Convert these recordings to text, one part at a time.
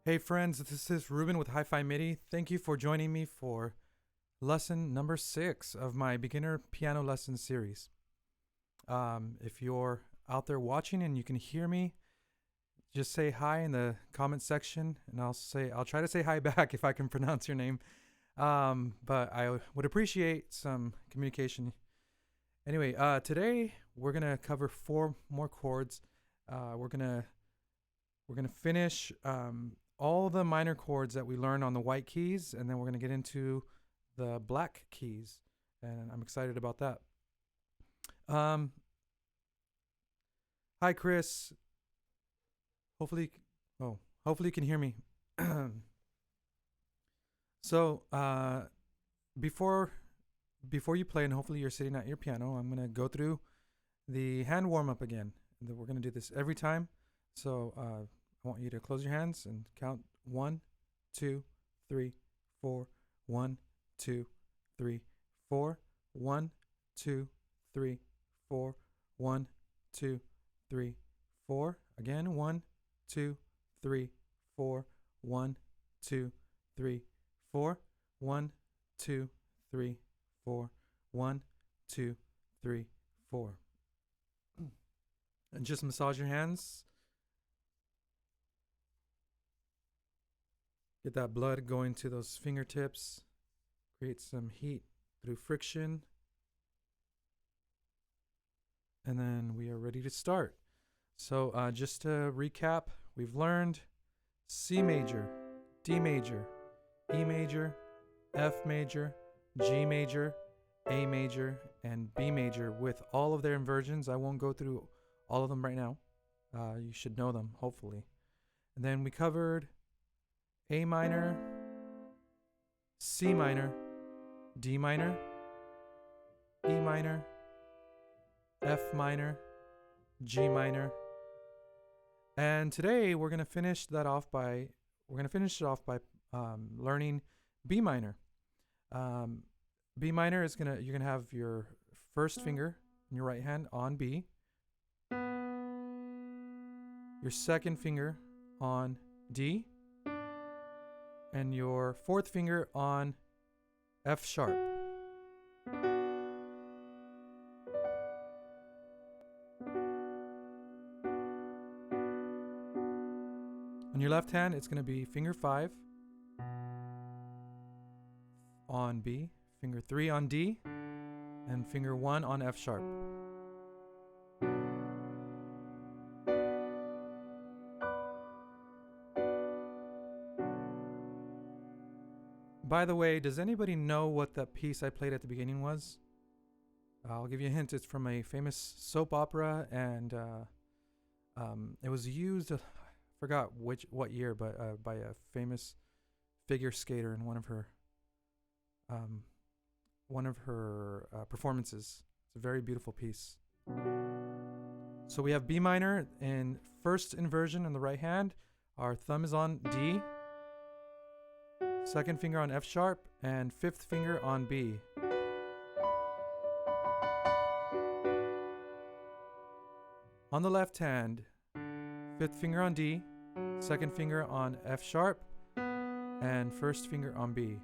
Hey friends, this is Ruben with Hi-Fi MIDI. Thank you for joining me for lesson number 6 of my beginner piano lesson series. If you're out there watching and you can hear me, just say hi in the comment section, and I'll try to say hi back if I can pronounce your name. But I would appreciate some communication. Anyway, today we're gonna cover 4 more chords. We're gonna finish all the minor chords that we learned on the white keys, and then we're going to get into the black keys, and I'm excited about that. Hi Chris. Hopefully you can hear me. So before you play, and hopefully you're sitting at your piano, I'm going to go through the hand warm-up again. We're going to do this every time. So I want you to close your hands and count 1, 2, 3, 4, 1, 2, 3, 4, 1, 2, 3, 4, 1, 2, 3, 4. Again, 1, 2, 3, 4, 1, 2, 3, 4, 1, 2, 3, 4, 1, 2, 3, 4. And just massage your hands. Get that blood going to those fingertips. Create some heat through friction. And then we are ready to start. So just to recap, we've learned C major, D major, E major, F major, G major, A major, and B major with all of their inversions. I won't go through all of them right now. You should know them, hopefully. And then we covered A minor, C minor, D minor, E minor, F minor, G minor. And today we're going to finish it off by learning B minor. B minor is you're going to have your first finger in your right hand on B, your second finger on D, and your fourth finger on F sharp. On your left hand, it's going to be finger 5 on B, finger 3 on D, and finger 1 on F sharp. By the way, does anybody know what that piece I played at the beginning was? I'll give you a hint. It's from a famous soap opera, and it was used, I forgot what year, but by a famous figure skater in one of her performances. It's a very beautiful piece. So we have B minor in first inversion on the right hand. Our thumb is on D. Second finger on F sharp, and fifth finger on B. On the left hand, fifth finger on D, second finger on F sharp, and first finger on B.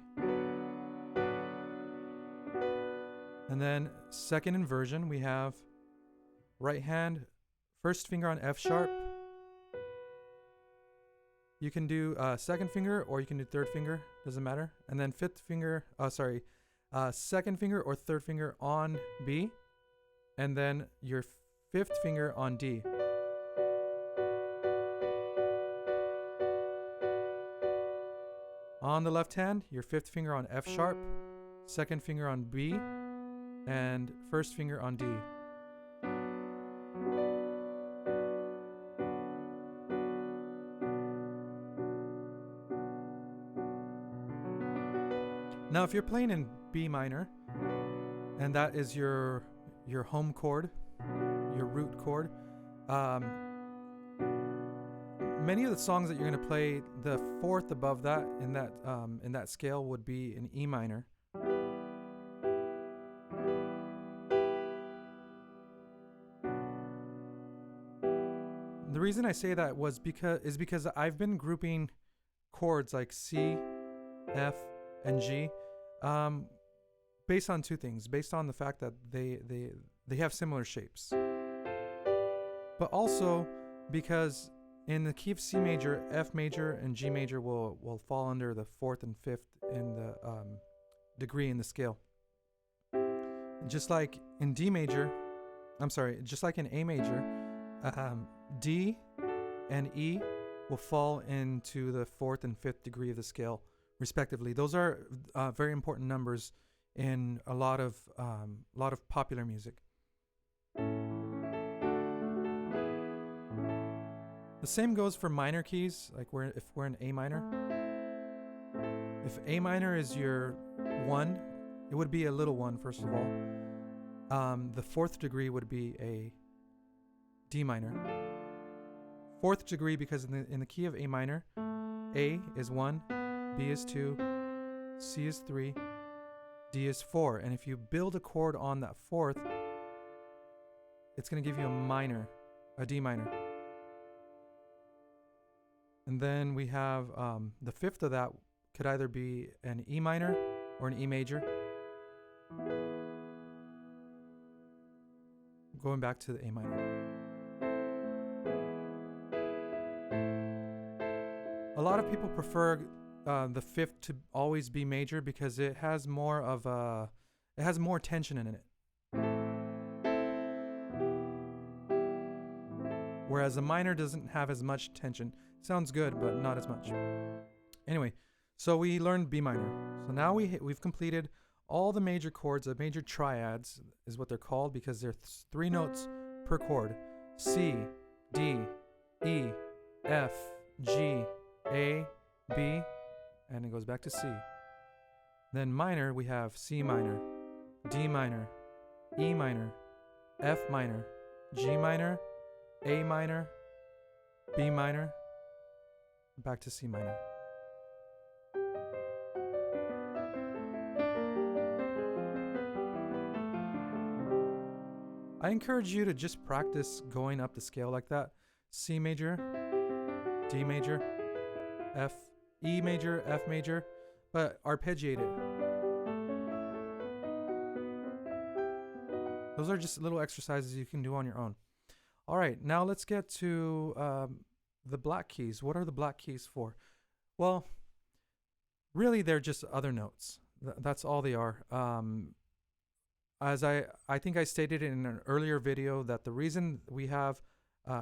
And then second inversion, we have right hand, first finger on F sharp. You can do second finger or you can do third finger, doesn't matter. And then second finger or third finger on B, and then your fifth finger on D. On the left hand, your fifth finger on F sharp, second finger on B, and first finger on D. Now, if you're playing in B minor, and that is your home chord, your root chord, many of the songs that you're going to play, the fourth above that in that scale would be in E minor. The reason I say that is because I've been grouping chords like C, F, and G, based on two things. Based on the fact that they have similar shapes, but also because in the key of C major, F major and G major will fall under the fourth and fifth in the degree in the scale. Just like in D major, just like in A major, D and E will fall into the fourth and fifth degree of the scale, respectively. Those are very important numbers in a lot of popular music. The same goes for minor keys, like if we're in A minor. If A minor is your 1, it would be a little 1, first of all. The fourth degree would be a D minor. Fourth degree because in the key of A minor, A is 1, B is 2, C is 3, D is 4. And if you build a chord on that fourth, it's going to give you a D minor. And then we have the fifth of that could either be an E minor or an E major. Going back to the A minor. A lot of people prefer the fifth to always be major because it has more tension in it. Whereas a minor doesn't have as much tension. Sounds good, but not as much. Anyway, so we learned B minor. So now we've completed all the major chords. The major triads is what they're called because there are 3 notes per chord. C, D, E, F, G, A, B, and it goes back to C. Then minor, we have C minor, D minor, E minor, F minor, G minor, A minor, B minor, back to C minor. I encourage you to just practice going up the scale like that. C major, D major, F, E major, F major, but arpeggiate it. Those are just little exercises you can do on your own. All right, now let's get to the black keys. What are the black keys for? Well, really they're just other notes. That's all they are. As I think I stated in an earlier video that the reason we have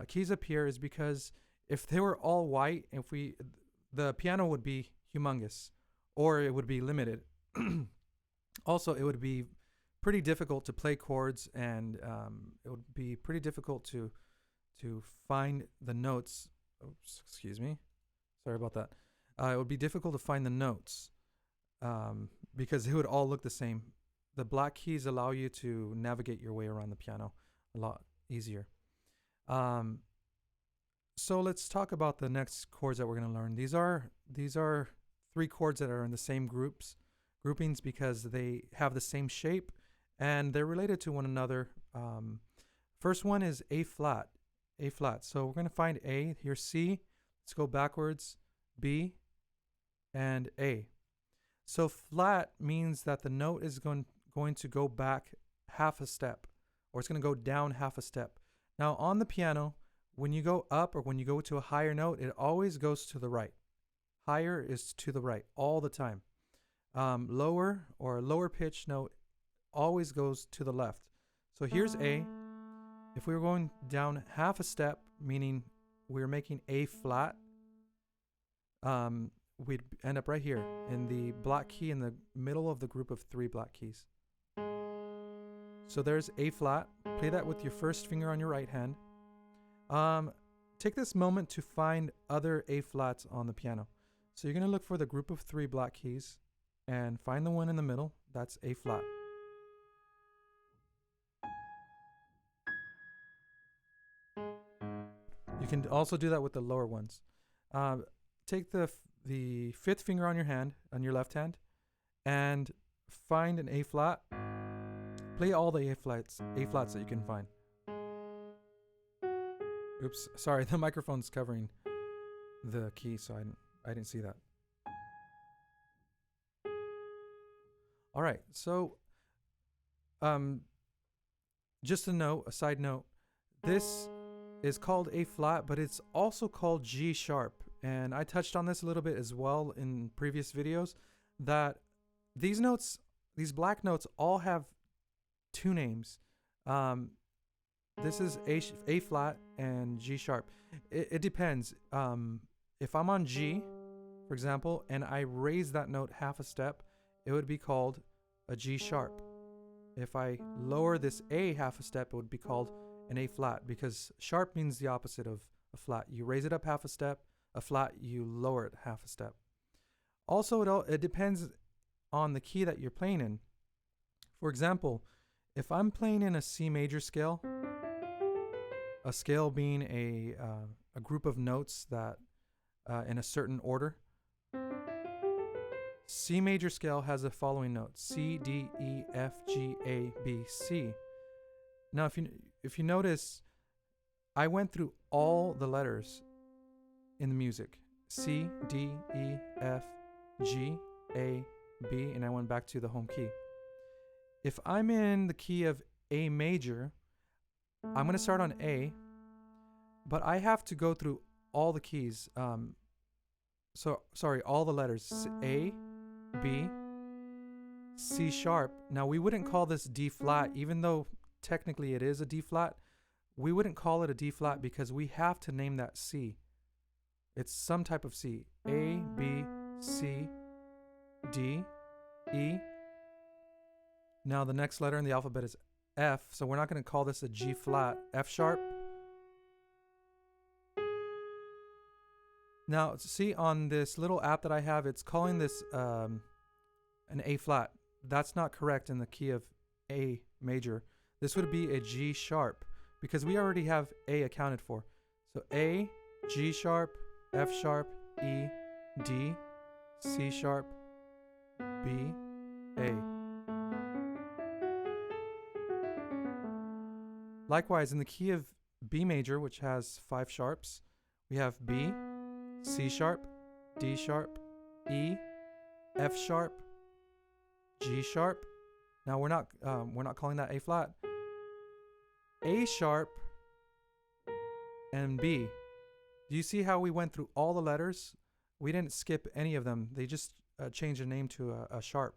keys up here is because if they were all white, the piano would be humongous or it would be limited. Also, it would be pretty difficult to play chords, and it would be pretty difficult to find the notes. Oops, excuse me. Sorry about that. It would be difficult to find the notes because they would all look the same. The black keys allow you to navigate your way around the piano a lot easier. So let's talk about the next chords that we're going to learn. These are 3 chords that are in the same groupings because they have the same shape and they're related to one another. First one is A flat. So we're going to find A. Here's C. Let's go backwards. B and A. So flat means that the note is going to go back half a step, or it's going to go down half a step. Now on the piano, when you go up or when you go to a higher note, it always goes to the right. Higher is to the right all the time. Lower or a lower pitch note always goes to the left. So here's A. If we were going down half a step, meaning we're making A flat, we'd end up right here in the black key in the middle of the group of 3 black keys. So there's A flat. Play that with your first finger on your right hand. Take this moment to find other A flats on the piano. So you're going to look for the group of 3 black keys and find the one in the middle. That's A flat. You can also do that with the lower ones. Take the 5th finger on your hand, on your left hand, and find an A flat. Play all the A flats that you can find. Oops, sorry, the microphone's covering the key, so I didn't see that. All right. So, just a side note, this is called A flat, but it's also called G sharp. And I touched on this a little bit as well in previous videos, that these notes, these black notes, all have two names. This is A flat and G sharp. It depends. If I'm on G, for example, and I raise that note half a step, it would be called a G sharp. If I lower this A half a step, it would be called an A flat, because sharp means the opposite of a flat. You raise it up half a step. A flat, you lower it half a step. Also, it depends on the key that you're playing in. For example, if I'm playing in a C major scale, a scale being a group of notes that in a certain order, C major scale has the following notes: C, D, E, F, G, A, B, C. Now, if you notice, I went through all the letters in the music: C, D, E, F, G, A, B, and I went back to the home key. If I'm in the key of A major, I'm going to start on A, but I have to go through all the keys. All the letters: A, B, C sharp. Now, we wouldn't call this D flat, even though technically it is a D flat. We wouldn't call it a D flat because we have to name that C. It's some type of C. A, B, C, D, E. Now, the next letter in the alphabet is F, so we're not going to call this a G flat. F sharp. Now, see, on this little app that I have, it's calling this an A flat. That's not correct in the key of A major. This would be a G sharp because we already have A accounted for. So A, G sharp, F sharp, E, D, C sharp, B, A. Likewise, in the key of B major, which has 5 sharps, we have B, C sharp, D sharp, E, F sharp, G sharp. Now we're not calling that A flat. A sharp and B. Do you see how we went through all the letters? We didn't skip any of them. They just changed the name to a sharp.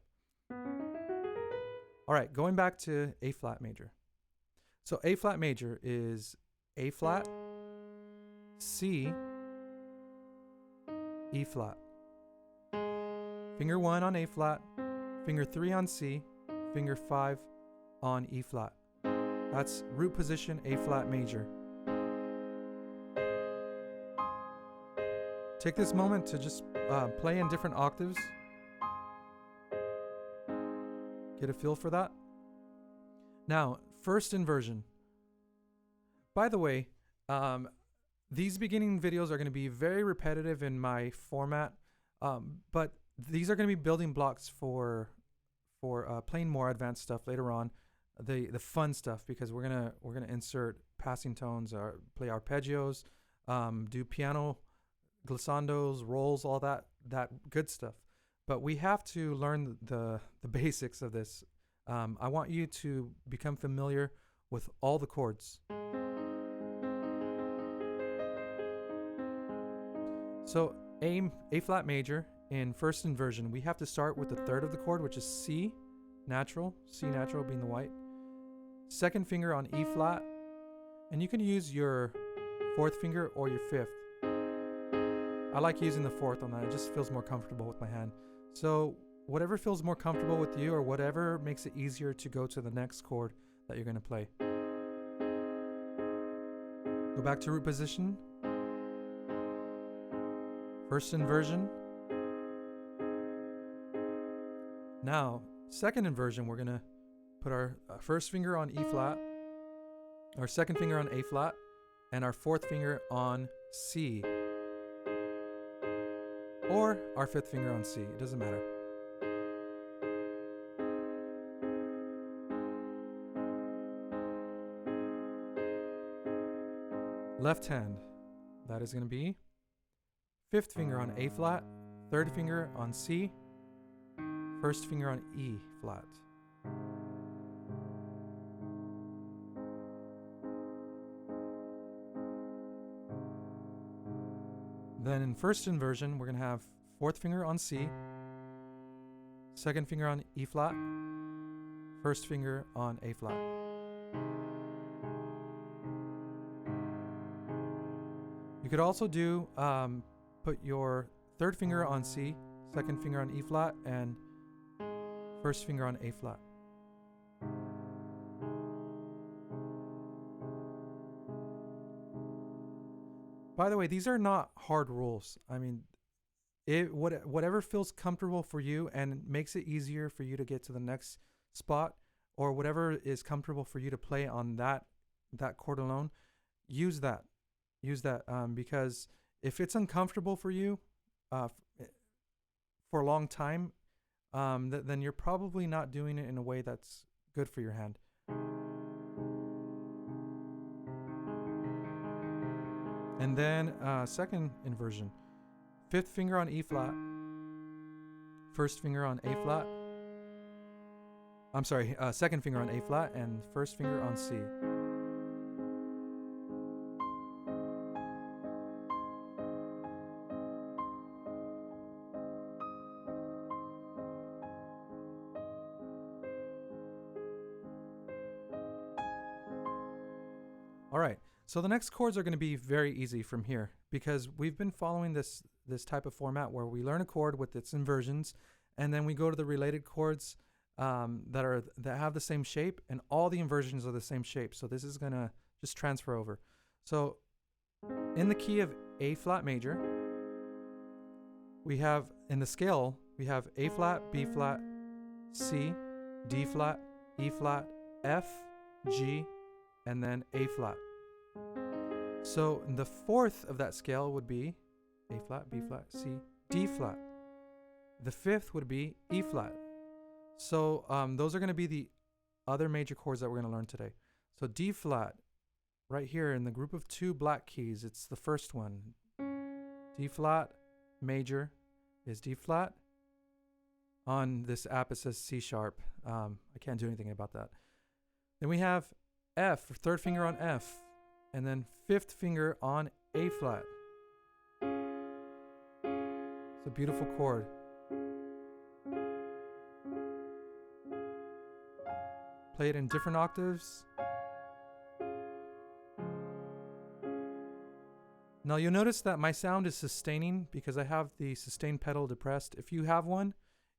All right, going back to A flat major. So A flat major is A flat, C, E flat. Finger 1 on A flat, finger 3 on C, finger 5 on E flat. That's root position A flat major. Take this moment to just play in different octaves. Get a feel for that. Now, first inversion. By the way, these beginning videos are going to be very repetitive in my format, but these are going to be building blocks for playing more advanced stuff later on, the fun stuff, because we're gonna insert passing tones, or play arpeggios, do piano glissandos, rolls, all that good stuff. But we have to learn the basics of this. I want you to become familiar with all the chords. So A flat major, in first inversion, we have to start with the third of the chord, which is C natural being the white. Second finger on E flat, and you can use your fourth finger or your fifth. I like using the fourth on that. It just feels more comfortable with my hand. So whatever feels more comfortable with you, or whatever makes it easier to go to the next chord that you're going to play. Go back to root position. First inversion. Now, second inversion, we're going to put our first finger on E flat, our second finger on A flat, and our fourth finger on C. Or our fifth finger on C. It doesn't matter. Left hand. That is going to be fifth finger on A flat, third finger on C, first finger on E flat. Then in first inversion, we're going to have fourth finger on C, second finger on E flat, first finger on A flat. You could also do put your third finger on C, second finger on E flat, and first finger on A flat. By the way, these are not hard rules. I mean, whatever feels comfortable for you and makes it easier for you to get to the next spot, or whatever is comfortable for you to play on that chord alone, use that. Because if it's uncomfortable for you for a long time, then you're probably not doing it in a way that's good for your hand. And then second inversion, fifth finger on E flat, first finger on A flat. I'm sorry, second finger on A flat and first finger on C. All right, so the next chords are going to be very easy from here because we've been following this type of format where we learn a chord with its inversions, and then we go to the related chords that have the same shape, and all the inversions are the same shape. So this is going to just transfer over. So in the key of A flat major, we have in the scale, we have A flat, B flat, C, D flat, E flat, F, G, and then A flat. So the fourth of that scale would be A flat, B flat, C, D flat. The fifth would be E flat. So those are going to be the other major chords that we're going to learn today. So D flat, right here in the group of two black keys, it's the first one. D flat major is D flat. On this app it says C sharp. I can't do anything about that. Then we have F, third finger on F, and then fifth finger on A flat. It's a beautiful chord. Play it in different octaves. Now you'll notice that my sound is sustaining because I have the sustain pedal depressed. If you have one,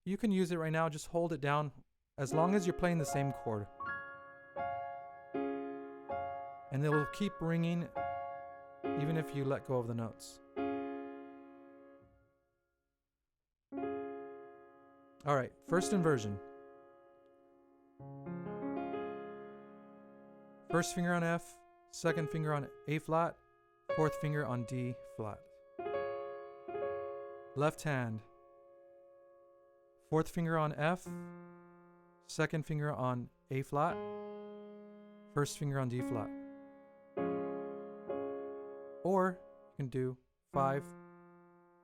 you can use it right now. Just hold it down as long as you're playing the same chord. And it will keep ringing even if you let go of the notes. All right, first inversion. First finger on F, second finger on A flat, fourth finger on D flat. Left hand. Fourth finger on F, second finger on A flat, first finger on D flat. Or you can do 5,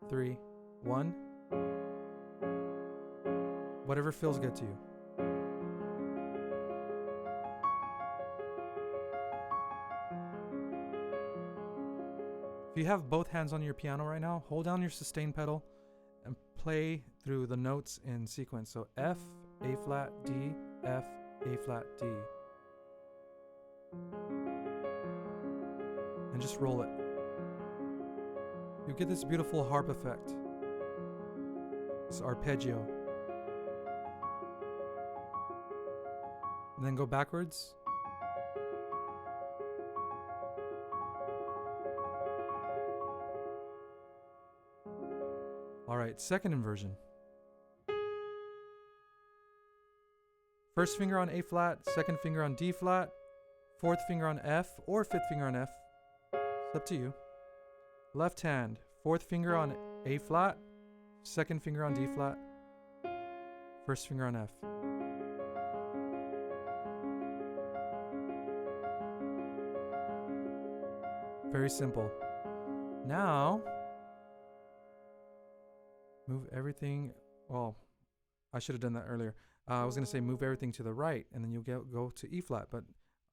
3, 1. Whatever feels good to you. If you have both hands on your piano right now, hold down your sustain pedal and play through the notes in sequence. So F, A flat, D, F, A flat, D. And just roll it. You get this beautiful harp effect. This arpeggio. And then go backwards. All right, second inversion. First finger on A flat, second finger on D flat, fourth finger on F, or fifth finger on F. It's up to you. Left hand, fourth finger on A flat, second finger on D flat, first finger on F. Very simple. Now, move everything, well, I should have done that earlier. I was going to say move everything to the right, and then you'll go to E flat, but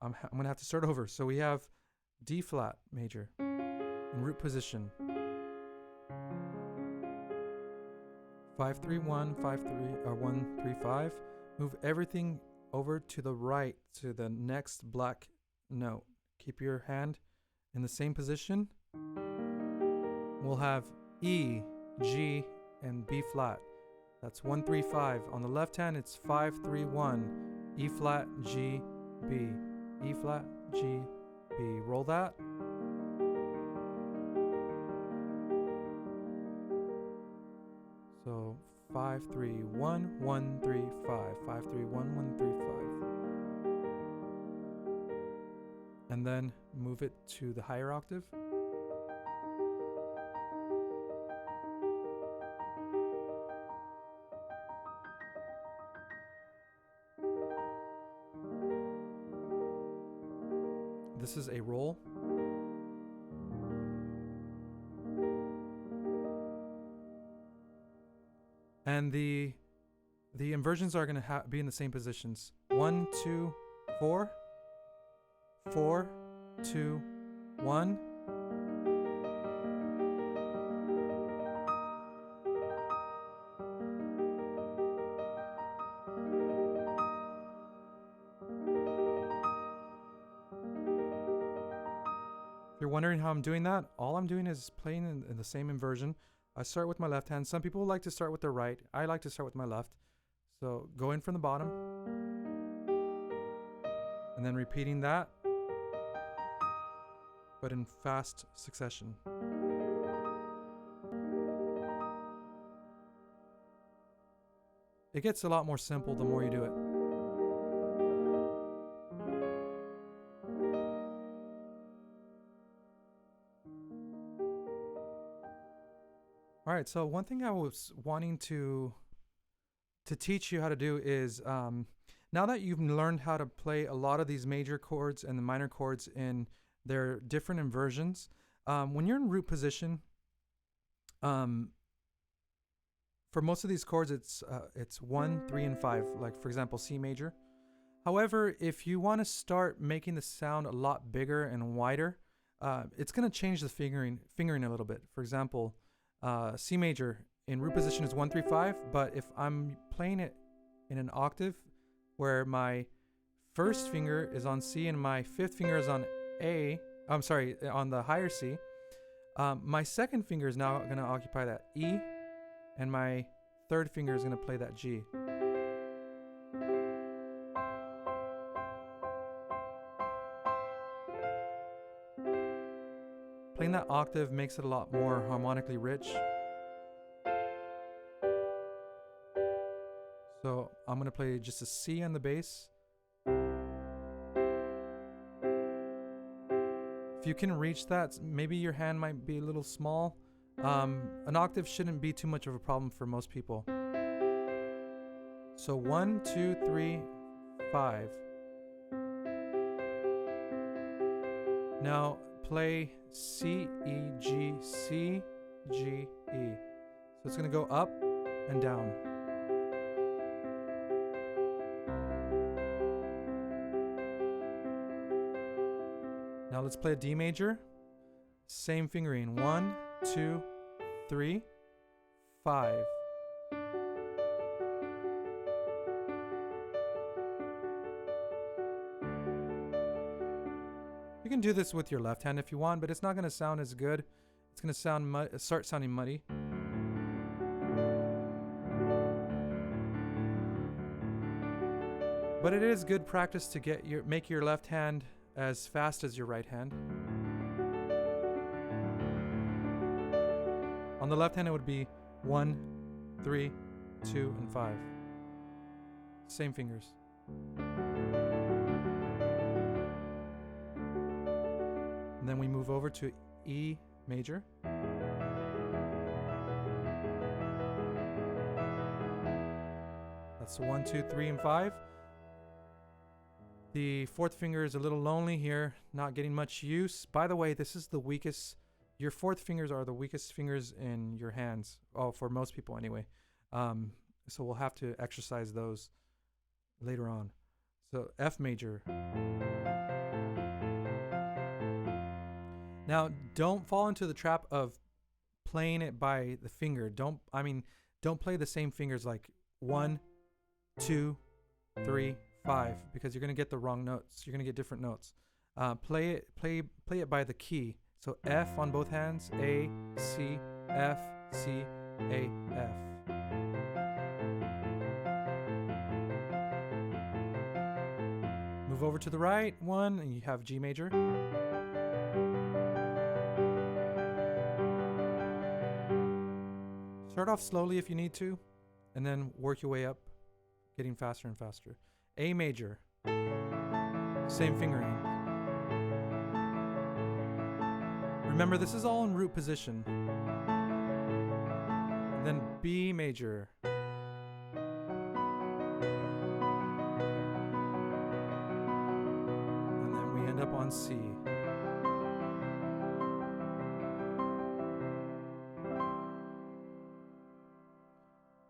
I'm going to have to start over. So we have D flat major in root position. 5 3 1 5 3 or 1 3 5. Move everything over to the right to the next black note. Keep your hand in the same position. We'll have E, G, and B flat. That's 1 3 5. On the left hand, it's 5 3 1. E flat, G, B. E flat, G, B. Roll that. So 5 3 1 1 3 5. 5 3 1 1 3 5. And then move it to the higher octave. This is a roll. And the inversions are going to be in the same positions. 1 2 4 4 2 1. If you're wondering how I'm doing that, all I'm doing is playing in the same inversion. I start with my left hand. Some people like to start with their right. I like to start with my left. So go in from the bottom. And then repeating that, but in fast succession. It gets a lot more simple the more you do it. All right, so one thing I was wanting to teach you how to do is, now that you've learned how to play a lot of these major chords and the minor chords in their different inversions, when you're in root position, for most of these chords, it's 1, 3, and 5, like for example, C major. However, if you want to start making the sound a lot bigger and wider, it's going to change the fingering a little bit. For example, C major in root position is 1 3 5, but if I'm playing it in an octave where my first finger is on C and my fifth finger is on on the higher C, my second finger is now going to occupy that E, and my third finger is going to play that G. Playing that octave makes it a lot more harmonically rich. So I'm going to play just a C on the bass. If you can reach that, maybe your hand might be a little small. An octave shouldn't be too much of a problem for most people. So 1 2 3 5. Now play C, E, G, C, G, E. So it's going to go up and down. Now let's play a D major. Same fingering. 1, 2, 3, 5. You can do this with your left hand if you want, but it's not going to sound as good. It's going to start sounding muddy. But it is good practice to make your left hand as fast as your right hand. On the left hand, it would be 1, 3, 2, and 5. Same fingers. And then we move over to E major. That's 1, 2, 3, and 5. The fourth finger is a little lonely here, not getting much use. By the way, this is the weakest. Your fourth fingers are the weakest fingers in your hands. Oh, for most people anyway. So we'll have to exercise those later on. So F major. Now, don't fall into the trap of playing it by the finger. Don't play the same fingers like 1, 2, 3, 5, because you're gonna get the wrong notes. You're gonna get different notes. Play it by the key. So F on both hands, A, C, F, C, A, F. Move over to the right one, and you have G major. Start off slowly if you need to, and then work your way up, getting faster and faster. A major, same fingering. Remember, this is all in root position. And then B major. And then we end up on C.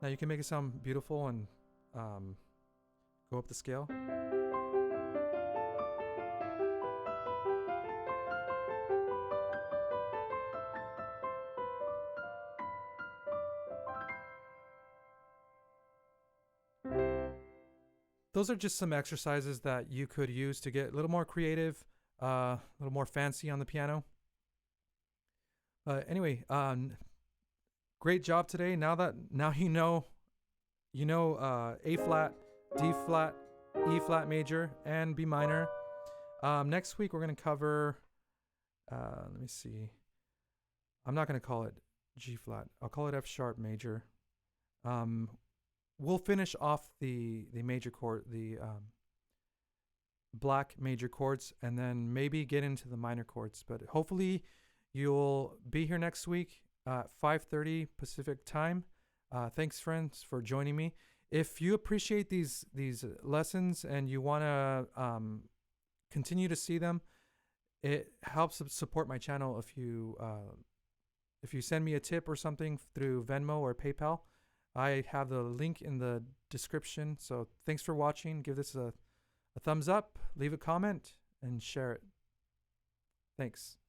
Now you can make it sound beautiful and go up the scale. Those are just some exercises that you could use to get a little more creative, a little more fancy on the piano. Anyway, great job today. Now you know A flat, D flat, E flat major, and B minor. Next week we're going to cover, let me see. I'm not going to call it G flat. I'll call it F sharp major. We'll finish off the major chord, the black major chords, and then maybe get into the minor chords. But hopefully you'll be here next week at 5:30 Pacific time. Thanks, friends, for joining me. If you appreciate these lessons and you want to continue to see them, it helps support my channel if you send me a tip or something through Venmo or PayPal. I have the link in the description. So thanks for watching. Give this a thumbs up, leave a comment, and share it. Thanks.